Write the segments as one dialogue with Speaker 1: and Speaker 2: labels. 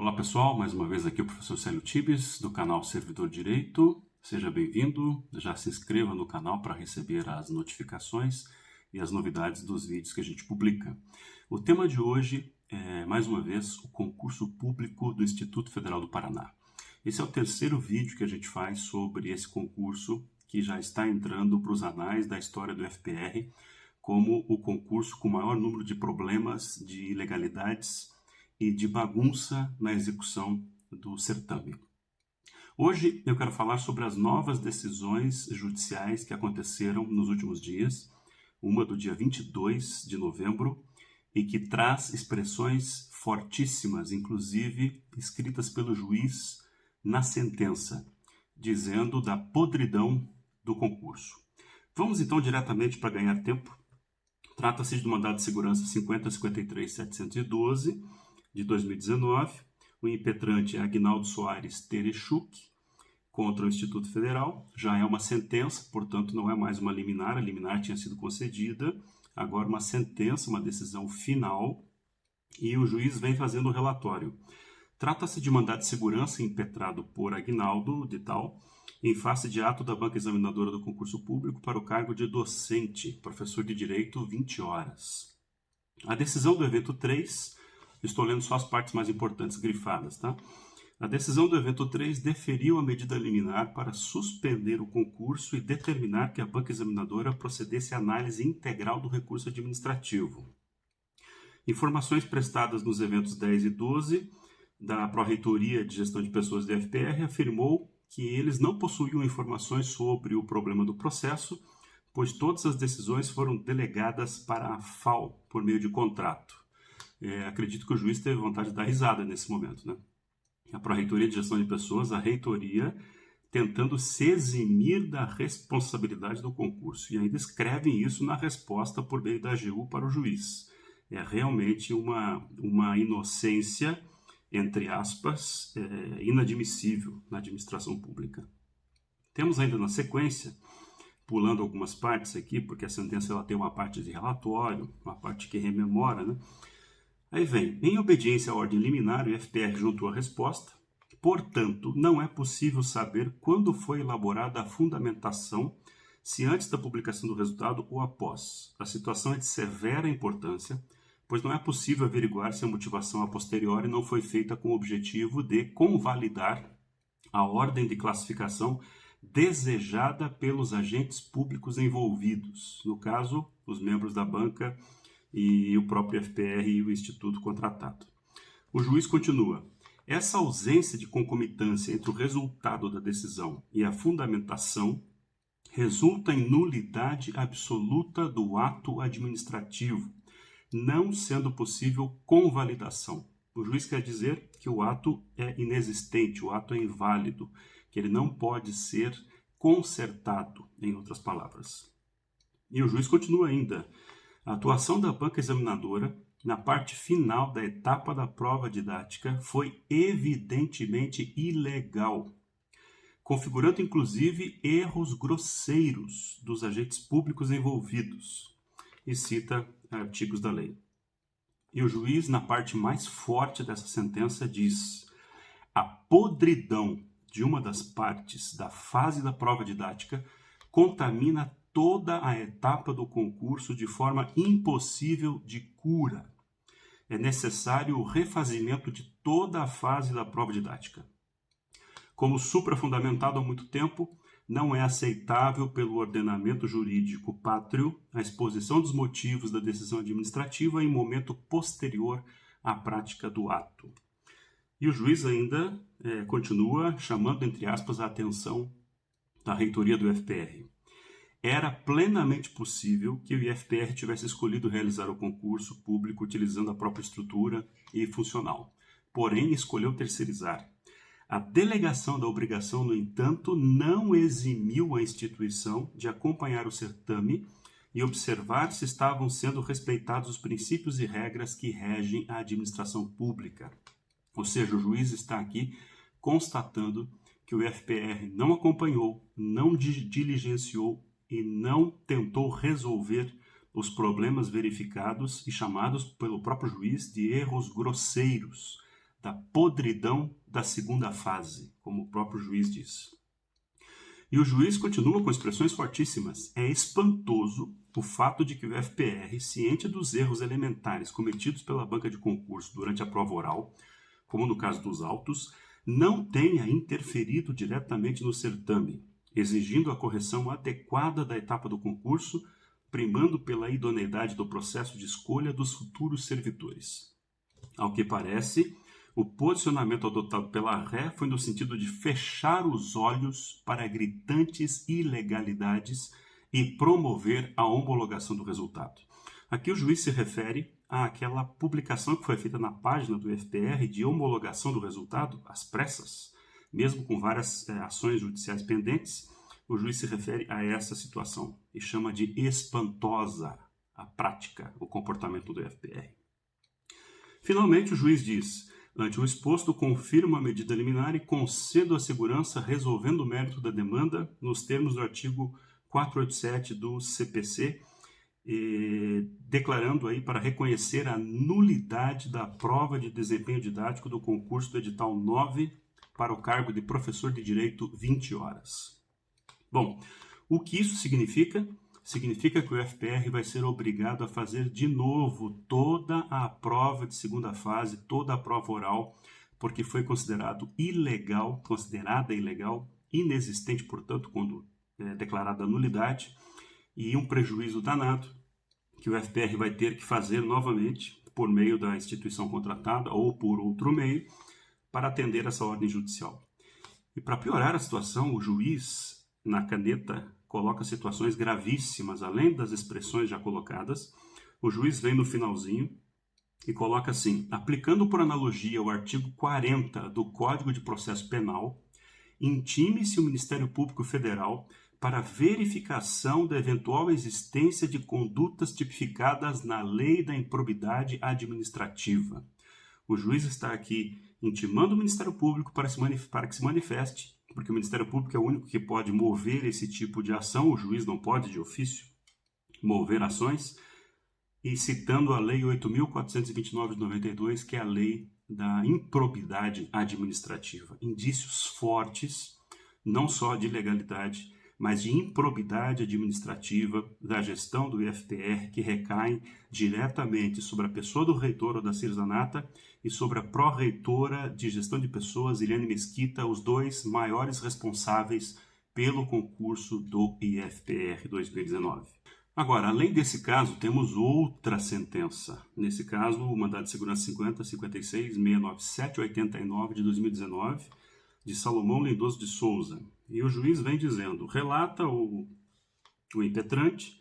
Speaker 1: Olá pessoal, mais uma vez aqui o professor Célio Tibes do canal Servidor Direito. Seja bem-vindo, já se inscreva no canal para receber as notificações e as novidades dos vídeos que a gente publica. O tema de hoje é, mais uma vez, o concurso público do Instituto Federal do Paraná. Esse é o terceiro vídeo que a gente faz sobre esse concurso que já está entrando para os anais da história do FPR como o concurso com o maior número de problemas, de ilegalidades e de bagunça na execução do certame. Hoje eu quero falar sobre as novas decisões judiciais que aconteceram nos últimos dias, uma do dia 22 de novembro, e que traz expressões fortíssimas, inclusive escritas pelo juiz na sentença, dizendo da podridão do concurso. Vamos então diretamente para ganhar tempo. Trata-se do mandado de segurança 50.53.712, de 2019, o impetrante é Agnaldo Soares Terechuk, contra o Instituto Federal. Já é uma sentença, portanto não é mais uma liminar, a liminar tinha sido concedida, agora uma sentença, uma decisão final, e o juiz vem fazendo o relatório. Trata-se de mandado de segurança impetrado por Agnaldo, de tal, em face de ato da banca examinadora do concurso público para o cargo de docente, professor de Direito, 20 horas. A decisão do evento 3, estou lendo só as partes mais importantes grifadas, tá? A decisão do evento 3 deferiu a medida liminar para suspender o concurso e determinar que a banca examinadora procedesse à análise integral do recurso administrativo. Informações prestadas nos eventos 10 e 12 da Pró-Reitoria de Gestão de Pessoas da FPR afirmou que eles não possuíam informações sobre o problema do processo, pois todas as decisões foram delegadas para a FAO por meio de contrato. Acredito que o juiz teve vontade de dar risada nesse momento, né? A Pró-Reitoria de Gestão de Pessoas, a reitoria, tentando se eximir da responsabilidade do concurso. E ainda escrevem isso na resposta por meio da AGU para o juiz. É realmente uma inocência, entre aspas, inadmissível na administração pública. Temos ainda na sequência, pulando algumas partes aqui, porque a sentença ela tem uma parte de relatório, uma parte que rememora, né? Aí vem, em obediência à ordem liminar, o FPR juntou a resposta. Portanto, não é possível saber quando foi elaborada a fundamentação, se antes da publicação do resultado ou após. A situação é de severa importância, pois não é possível averiguar se a motivação a posteriori não foi feita com o objetivo de convalidar a ordem de classificação desejada pelos agentes públicos envolvidos, no caso, os membros da banca e o próprio FPR e o Instituto contratado. O juiz continua. Essa ausência de concomitância entre o resultado da decisão e a fundamentação resulta em nulidade absoluta do ato administrativo, não sendo possível convalidação. O juiz quer dizer que o ato é inexistente, o ato é inválido, que ele não pode ser consertado, em outras palavras. E o juiz continua ainda. A atuação da banca examinadora, na parte final da etapa da prova didática, foi evidentemente ilegal, configurando inclusive erros grosseiros dos agentes públicos envolvidos, e cita artigos da lei. E o juiz, na parte mais forte dessa sentença, diz: a podridão de uma das partes da fase da prova didática contamina toda a etapa do concurso de forma impossível de cura. É necessário o refazimento de toda a fase da prova didática. Como suprafundamentado há muito tempo, não é aceitável pelo ordenamento jurídico pátrio a exposição dos motivos da decisão administrativa em momento posterior à prática do ato. E o juiz ainda continua chamando, entre aspas, a atenção da reitoria do FPR. Era plenamente possível que o IFPR tivesse escolhido realizar o concurso público utilizando a própria estrutura e funcional, porém escolheu terceirizar. A delegação da obrigação, no entanto, não eximiu a instituição de acompanhar o certame e observar se estavam sendo respeitados os princípios e regras que regem a administração pública. Ou seja, o juiz está aqui constatando que o IFPR não acompanhou, não diligenciou e não tentou resolver os problemas verificados e chamados pelo próprio juiz de erros grosseiros da podridão da segunda fase, como o próprio juiz diz. E o juiz continua com expressões fortíssimas. É espantoso o fato de que o FPR, ciente dos erros elementares cometidos pela banca de concurso durante a prova oral, como no caso dos autos, não tenha interferido diretamente no certame, exigindo a correção adequada da etapa do concurso, primando pela idoneidade do processo de escolha dos futuros servidores. Ao que parece, o posicionamento adotado pela ré foi no sentido de fechar os olhos para gritantes ilegalidades e promover a homologação do resultado. Aqui o juiz se refere àquela publicação que foi feita na página do FPR de homologação do resultado, às pressas, mesmo com várias ações judiciais pendentes. O juiz se refere a essa situação e chama de espantosa a prática, o comportamento do FPR. Finalmente, o juiz diz: ante o exposto, confirmo a medida liminar e concedo a segurança resolvendo o mérito da demanda nos termos do artigo 487 do CPC, declarando aí para reconhecer a nulidade da prova de desempenho didático do concurso do edital 9 para o cargo de professor de Direito 20 horas. Bom, o que isso significa? Significa que o FPR vai ser obrigado a fazer de novo toda a prova de segunda fase, toda a prova oral, porque foi considerada ilegal, inexistente, portanto, quando declarada a nulidade, e um prejuízo danado que o FPR vai ter que fazer novamente por meio da instituição contratada ou por outro meio para atender essa ordem judicial. E para piorar a situação, o juiz, na caneta, coloca situações gravíssimas, além das expressões já colocadas. O juiz vem no finalzinho e coloca assim: aplicando por analogia o artigo 40 do Código de Processo Penal, intime-se o Ministério Público Federal para verificação da eventual existência de condutas tipificadas na Lei da Improbidade Administrativa. O juiz está aqui intimando o Ministério Público para que se manifeste, porque o Ministério Público é o único que pode mover esse tipo de ação, o juiz não pode, de ofício, mover ações, e citando a Lei 8.429 de 92, que é a Lei da Improbidade Administrativa. Indícios fortes, não só de ilegalidade, mas de improbidade administrativa da gestão do IFPR, que recaem diretamente sobre a pessoa do reitor ou da Cirzanata e sobre a pró-reitora de gestão de pessoas, Eliane Mesquita, os dois maiores responsáveis pelo concurso do IFPR 2019. Agora, além desse caso, temos outra sentença. Nesse caso, o mandado de segurança 50, 56, 697, 89 de 2019, de Salomão Lindoso de Souza. E o juiz vem dizendo: relata o impetrante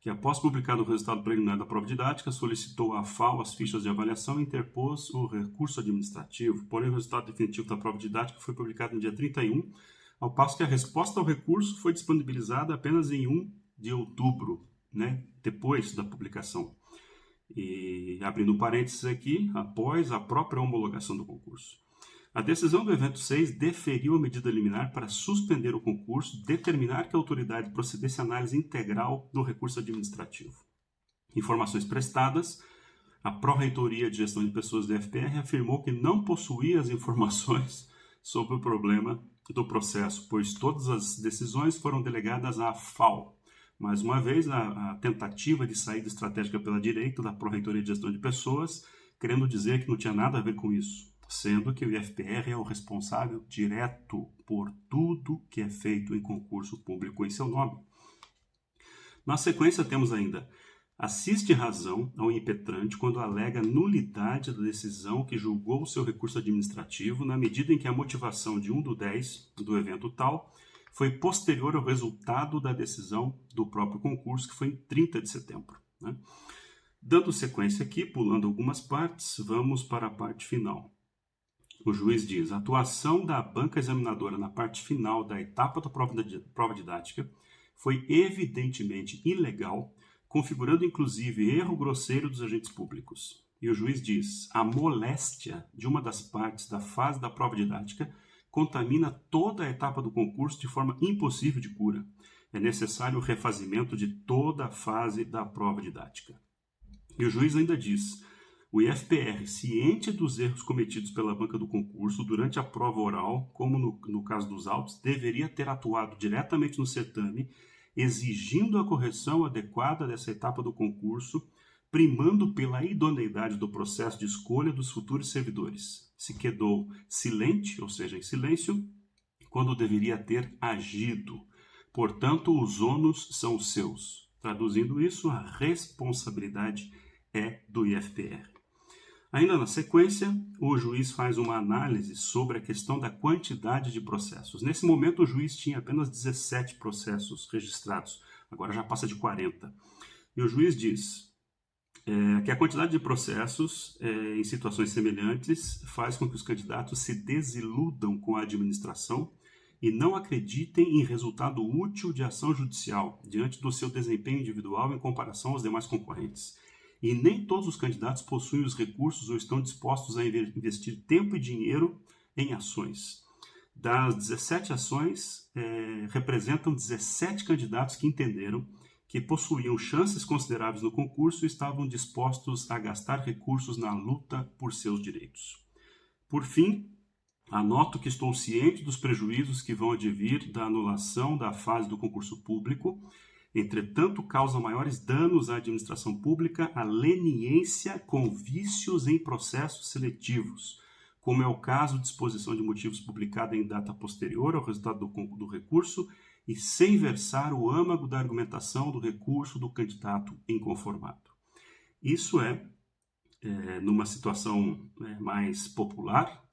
Speaker 1: que, após publicado o resultado preliminar da prova didática, solicitou à FAO as fichas de avaliação e interpôs o recurso administrativo. Porém, o resultado definitivo da prova didática foi publicado no dia 31, ao passo que a resposta ao recurso foi disponibilizada apenas em 1 de outubro, depois da publicação. E, abrindo parênteses aqui, após a própria homologação do concurso. A decisão do evento 6 deferiu a medida liminar para suspender o concurso, determinar que a autoridade procedesse à análise integral do recurso administrativo. Informações prestadas, a Pró-Reitoria de Gestão de Pessoas do FPR afirmou que não possuía as informações sobre o problema do processo, pois todas as decisões foram delegadas à FAO. Mais uma vez, a tentativa de saída estratégica pela direita da Pró-Reitoria de Gestão de Pessoas, querendo dizer que não tinha nada a ver com isso, sendo que o IFPR é o responsável direto por tudo que é feito em concurso público em seu nome. Na sequência, temos ainda: assiste razão ao impetrante quando alega nulidade da decisão que julgou o seu recurso administrativo, na medida em que a motivação de 1/10 do evento tal foi posterior ao resultado da decisão do próprio concurso, que foi em 30 de setembro. Dando sequência aqui, pulando algumas partes, vamos para a parte final. O juiz diz: a atuação da banca examinadora na parte final da etapa da prova didática foi evidentemente ilegal, configurando inclusive erro grosseiro dos agentes públicos. E o juiz diz: a moléstia de uma das partes da fase da prova didática contamina toda a etapa do concurso de forma impossível de cura. É necessário o refazimento de toda a fase da prova didática. E o juiz ainda diz: O IFPR, ciente dos erros cometidos pela banca do concurso durante a prova oral, como no caso dos autos, deveria ter atuado diretamente no certame, exigindo a correção adequada dessa etapa do concurso, primando pela idoneidade do processo de escolha dos futuros servidores. Se quedou silente, ou seja, em silêncio, quando deveria ter agido. Portanto, os ônus são seus. Traduzindo isso, a responsabilidade é do IFPR. Ainda na sequência, o juiz faz uma análise sobre a questão da quantidade de processos. Nesse momento, o juiz tinha apenas 17 processos registrados, agora já passa de 40. E o juiz diz que a quantidade de processos em situações semelhantes faz com que os candidatos se desiludam com a administração e não acreditem em resultado útil de ação judicial diante do seu desempenho individual em comparação aos demais concorrentes. E nem todos os candidatos possuem os recursos ou estão dispostos a investir tempo e dinheiro em ações. Das 17 ações, representam 17 candidatos que entenderam que possuíam chances consideráveis no concurso e estavam dispostos a gastar recursos na luta por seus direitos. Por fim, anoto que estou ciente dos prejuízos que vão advir da anulação da fase do concurso público. Entretanto, causa maiores danos à administração pública a leniência com vícios em processos seletivos, como é o caso de exposição de motivos publicada em data posterior ao resultado do recurso e sem versar o âmago da argumentação do recurso do candidato inconformado. Isso numa situação mais popular,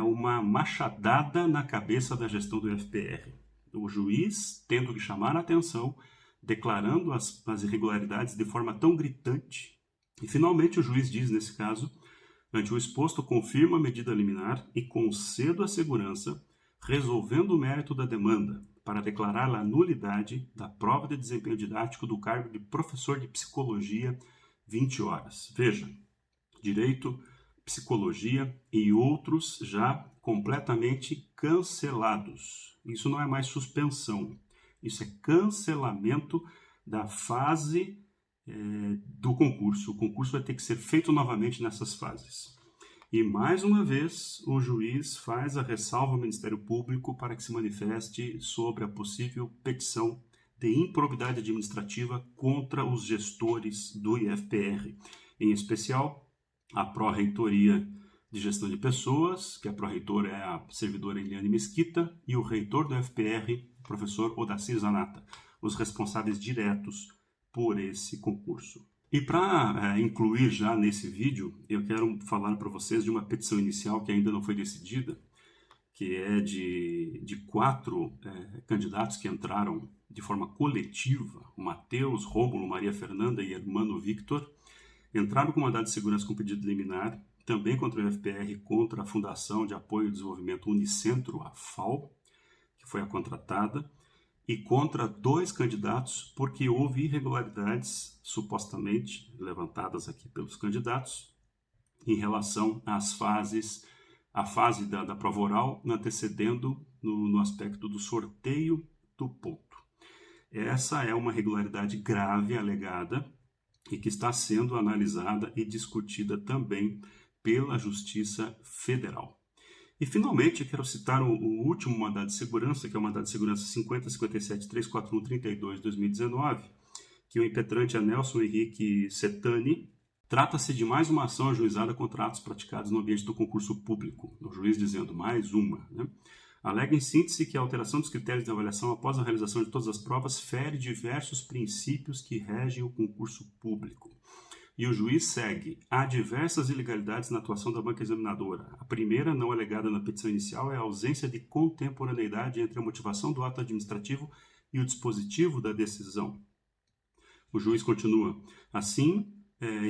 Speaker 1: uma machadada na cabeça da gestão do IFPR. O juiz tendo que chamar a atenção, declarando as irregularidades de forma tão gritante. E, finalmente, o juiz diz, nesse caso, ante o exposto, confirma a medida liminar e concedo a segurança, resolvendo o mérito da demanda, para declarar a nulidade da prova de desempenho didático do cargo de professor de psicologia 20 horas. Veja, direito, psicologia e outros já completamente cancelados. Isso não é mais suspensão. Isso é cancelamento da fase do concurso. O concurso vai ter que ser feito novamente nessas fases. E, mais uma vez, o juiz faz a ressalva ao Ministério Público para que se manifeste sobre a possível petição de improbidade administrativa contra os gestores do IFPR. Em especial, a Pró-Reitoria de Gestão de Pessoas, que a pró-reitora é a servidora Eliane Mesquita, e o reitor do IFPR, o professor Odacir Zanata, os responsáveis diretos por esse concurso. E para incluir já nesse vídeo, eu quero falar para vocês de uma petição inicial que ainda não foi decidida, que é de 4 candidatos que entraram de forma coletiva, o Matheus, Rômulo, Maria Fernanda e Hermano Victor, entraram com mandado de segurança com pedido liminar, também contra o IFPR, contra a Fundação de Apoio ao Desenvolvimento Unicentro, a FAO, que foi a contratada, e contra 2 candidatos porque houve irregularidades supostamente levantadas aqui pelos candidatos em relação às fases, a fase da prova oral antecedendo no aspecto do sorteio do ponto. Essa é uma irregularidade grave alegada e que está sendo analisada e discutida também pela Justiça Federal. E, finalmente, quero citar o último mandado de segurança, que é o mandado de segurança 50.57.341.32/2019, que o impetrante é Nelson Henrique Setani. Trata-se de mais uma ação ajuizada contra atos praticados no ambiente do concurso público. O juiz dizendo, mais uma, Alega em síntese que a alteração dos critérios de avaliação após a realização de todas as provas fere diversos princípios que regem o concurso público. E o juiz segue. Há diversas ilegalidades na atuação da banca examinadora. A primeira, não alegada na petição inicial, é a ausência de contemporaneidade entre a motivação do ato administrativo e o dispositivo da decisão. O juiz continua. Assim,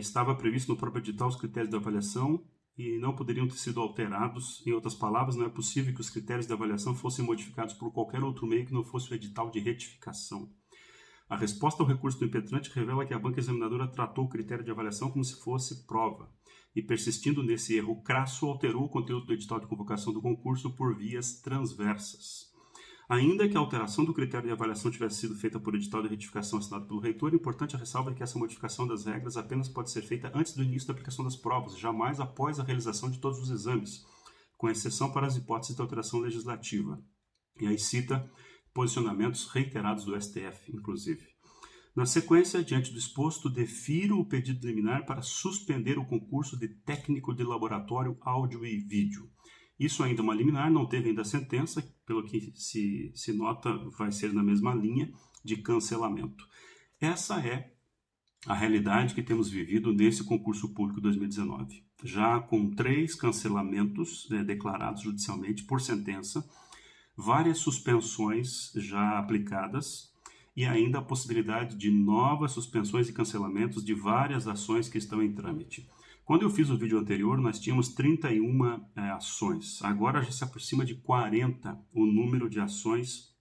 Speaker 1: estava previsto no próprio edital os critérios de avaliação e não poderiam ter sido alterados. Em outras palavras, não é possível que os critérios de avaliação fossem modificados por qualquer outro meio que não fosse o edital de retificação. A resposta ao recurso do impetrante revela que a banca examinadora tratou o critério de avaliação como se fosse prova e, persistindo nesse erro crasso, alterou o conteúdo do edital de convocação do concurso por vias transversas. Ainda que a alteração do critério de avaliação tivesse sido feita por edital de retificação assinado pelo reitor, importante a ressalva é que essa modificação das regras apenas pode ser feita antes do início da aplicação das provas, jamais após a realização de todos os exames, com exceção para as hipóteses de alteração legislativa. E aí cita posicionamentos reiterados do STF, inclusive. Na sequência, diante do exposto, defiro o pedido liminar para suspender o concurso de técnico de laboratório áudio e vídeo. Isso ainda é uma liminar, não teve ainda sentença, pelo que se nota, vai ser na mesma linha de cancelamento. Essa é a realidade que temos vivido nesse concurso público 2019. Já com 3 cancelamentos declarados judicialmente por sentença, várias suspensões já aplicadas e ainda a possibilidade de novas suspensões e cancelamentos de várias ações que estão em trâmite. Quando eu fiz o vídeo anterior, nós tínhamos 31 ações. Agora já se aproxima de 40 o número de ações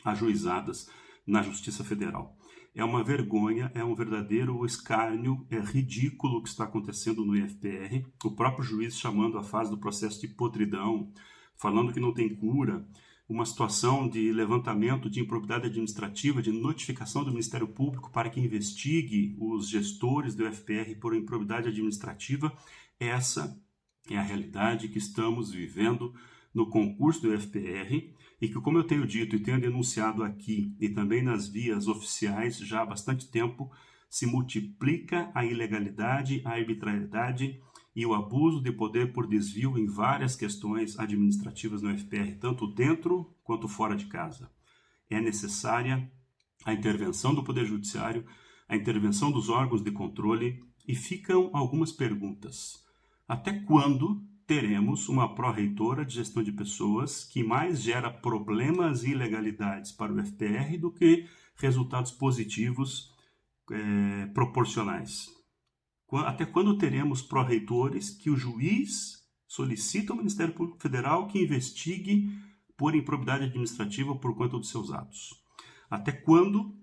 Speaker 1: ajuizadas na Justiça Federal. É uma vergonha, é um verdadeiro escárnio, é ridículo o que está acontecendo no IFPR. O próprio juiz chamando a fase do processo de podridão, falando que não tem cura, uma situação de levantamento de improbidade administrativa, de notificação do Ministério Público para que investigue os gestores do IFPR por improbidade administrativa. Essa é a realidade que estamos vivendo no concurso do IFPR e que, como eu tenho dito e tenho denunciado aqui e também nas vias oficiais já há bastante tempo, se multiplica a ilegalidade, a arbitrariedade e o abuso de poder por desvio em várias questões administrativas no FPR, tanto dentro quanto fora de casa. É necessária a intervenção do Poder Judiciário, a intervenção dos órgãos de controle e ficam algumas perguntas. Até quando teremos uma pró-reitora de gestão de pessoas que mais gera problemas e ilegalidades para o FPR do que resultados positivos proporcionais? Até quando teremos pró-reitores que o juiz solicita ao Ministério Público Federal que investigue por improbidade administrativa por conta dos seus atos? Até quando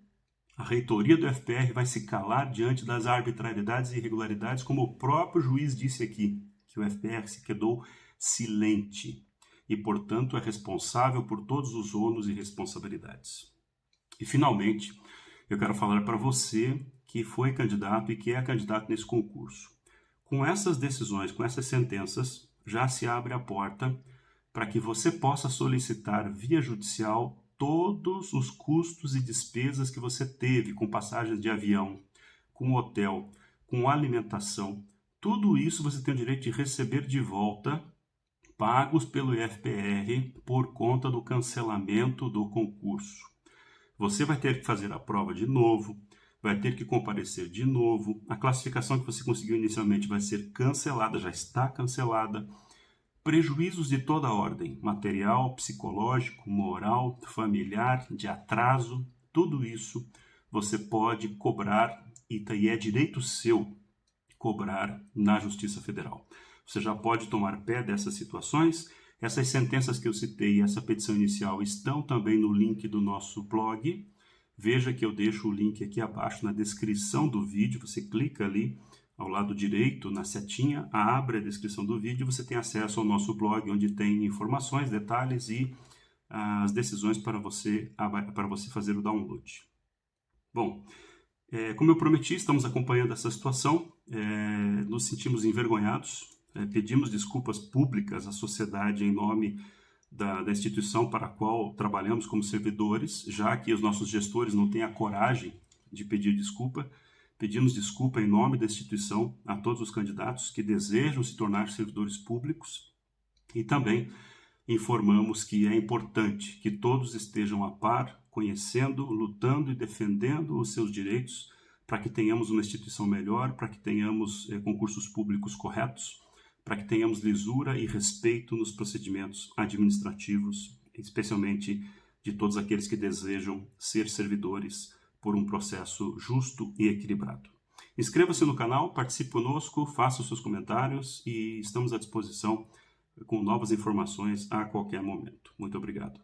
Speaker 1: a reitoria do FPR vai se calar diante das arbitrariedades e irregularidades, como o próprio juiz disse aqui, que o FPR se quedou silente e, portanto, é responsável por todos os ônus e responsabilidades? E, finalmente, eu quero falar para você que foi candidato e que é candidato nesse concurso. Com essas decisões, com essas sentenças, já se abre a porta para que você possa solicitar via judicial todos os custos e despesas que você teve com passagens de avião, com hotel, com alimentação. Tudo isso você tem o direito de receber de volta, pagos pelo IFPR por conta do cancelamento do concurso. Você vai ter que fazer a prova de novo, vai ter que comparecer de novo, a classificação que você conseguiu inicialmente vai ser cancelada, já está cancelada. Prejuízos de toda ordem, material, psicológico, moral, familiar, de atraso, tudo isso você pode cobrar e é direito seu cobrar na Justiça Federal. Você já pode tomar pé dessas situações. Essas sentenças que eu citei e essa petição inicial estão também no link do nosso blog. Veja que eu deixo o link aqui abaixo na descrição do vídeo. Você clica ali ao lado direito na setinha, abre a descrição do vídeo, você tem acesso ao nosso blog, onde tem informações, detalhes e as decisões para você fazer o download. Bom, como eu prometi, estamos acompanhando essa situação, nos sentimos envergonhados, pedimos desculpas públicas à sociedade em nome da instituição para a qual trabalhamos como servidores, já que os nossos gestores não têm a coragem de pedir desculpa. Pedimos desculpa em nome da instituição a todos os candidatos que desejam se tornar servidores públicos e também informamos que é importante que todos estejam a par, conhecendo, lutando e defendendo os seus direitos para que tenhamos uma instituição melhor, para que tenhamos concursos públicos corretos, para que tenhamos lisura e respeito nos procedimentos administrativos, especialmente de todos aqueles que desejam ser servidores por um processo justo e equilibrado. Inscreva-se no canal, participe conosco, faça os seus comentários e estamos à disposição com novas informações a qualquer momento. Muito obrigado.